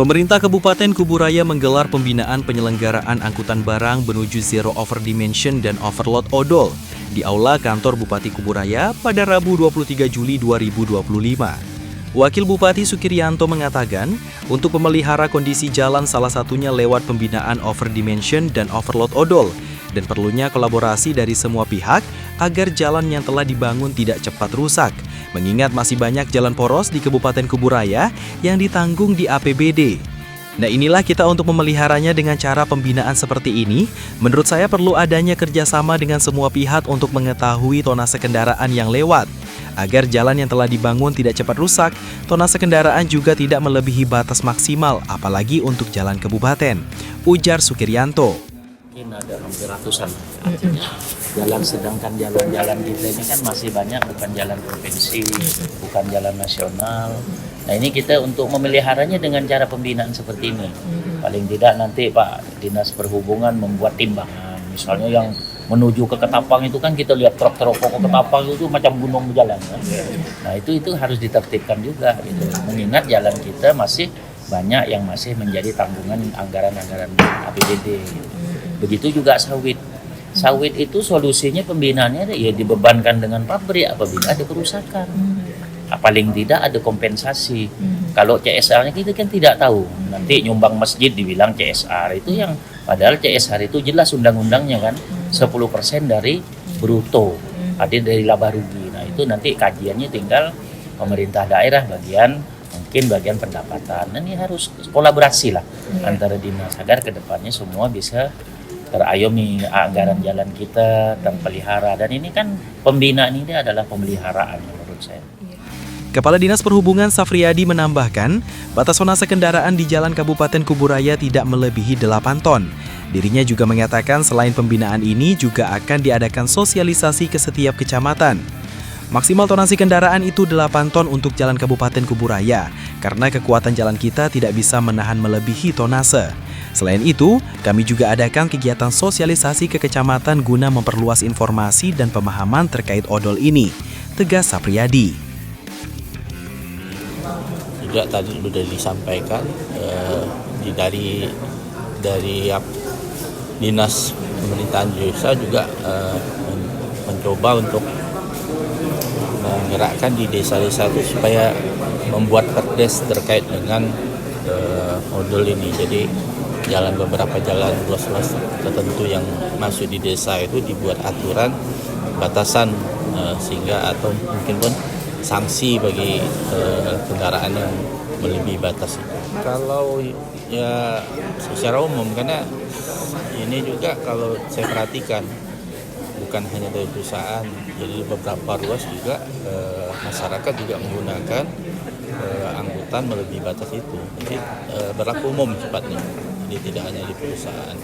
Pemerintah Kabupaten Kuburaya menggelar pembinaan penyelenggaraan angkutan barang menuju Zero Over Dimension dan Overload Odol di Aula Kantor Bupati Kuburaya pada Rabu 23 Juli 2025. Wakil Bupati Sukirianto mengatakan, untuk memelihara kondisi jalan salah satunya lewat pembinaan Over Dimension dan Overload Odol, dan perlunya kolaborasi dari semua pihak agar jalan yang telah dibangun tidak cepat rusak, mengingat masih banyak jalan poros di Kabupaten Kuburaya yang ditanggung di APBD. Nah, inilah kita untuk memeliharanya dengan cara pembinaan seperti ini. Menurut saya perlu adanya kerjasama dengan semua pihak untuk mengetahui tonase kendaraan yang lewat. Agar jalan yang telah dibangun tidak cepat rusak, tonase kendaraan juga tidak melebihi batas maksimal, apalagi untuk jalan kabupaten, ujar Sukirianto. Mungkin ada hampir ratusan, artinya jalan, sedangkan jalan-jalan kita ini kan masih banyak, bukan jalan provinsi, bukan jalan nasional. Nah, ini kita untuk memeliharanya dengan cara pembinaan seperti ini. Paling tidak nanti Pak Dinas Perhubungan membuat timbangan, misalnya yang menuju ke Ketapang itu kan kita lihat truk-truk ke Ketapang itu macam gunung berjalan kan? Nah itu harus ditertibkan juga gitu. Mengingat jalan kita masih banyak yang masih menjadi tanggungan anggaran-anggaran APBD gitu. Begitu juga sawit. Sawit itu solusinya pembinaannya ya dibebankan dengan pabrik apabila ada kerusakan. Paling tidak ada kompensasi. Kalau CSR-nya kita kan tidak tahu. Nanti nyumbang masjid dibilang CSR itu yang padahal CSR itu jelas undang-undangnya kan 10% dari bruto. Ada dari laba rugi. Nah, itu nanti kajiannya tinggal pemerintah daerah mungkin bagian pendapatan. Nah, ini harus kolaborasi lah antara dinas agar kedepannya semua bisa terayomi anggaran jalan kita terpelihara. Dan ini kan pembinaan ini adalah pemeliharaan menurut saya. Kepala Dinas Perhubungan Safriyadi menambahkan, batas tonase kendaraan di Jalan Kabupaten Kuburaya tidak melebihi 8 ton. Dirinya juga mengatakan selain pembinaan ini juga akan diadakan sosialisasi ke setiap kecamatan. Maksimal tonasi kendaraan itu 8 ton untuk Jalan Kabupaten Kuburaya, karena kekuatan jalan kita tidak bisa menahan melebihi tonase. Selain itu, kami juga adakan kegiatan sosialisasi ke kecamatan guna memperluas informasi dan pemahaman terkait odol ini, tegas Safriyadi. Juga tadi sudah disampaikan dari Dinas Pemerintahan Desa juga mencoba untuk menggerakkan di desa-desa itu supaya membuat perdes terkait dengan odol ini. Jadi beberapa jalan ruas-ruas tertentu yang masuk di desa itu dibuat aturan batasan sehingga atau mungkin pun sanksi bagi kendaraan yang melebihi batas itu. Kalau ya secara umum, karena ini juga kalau saya perhatikan bukan hanya dari perusahaan, jadi beberapa ruas juga masyarakat juga menggunakan angkutan melebihi batas itu. Jadi berlaku umum sifatnya, jadi tidak hanya di perusahaan.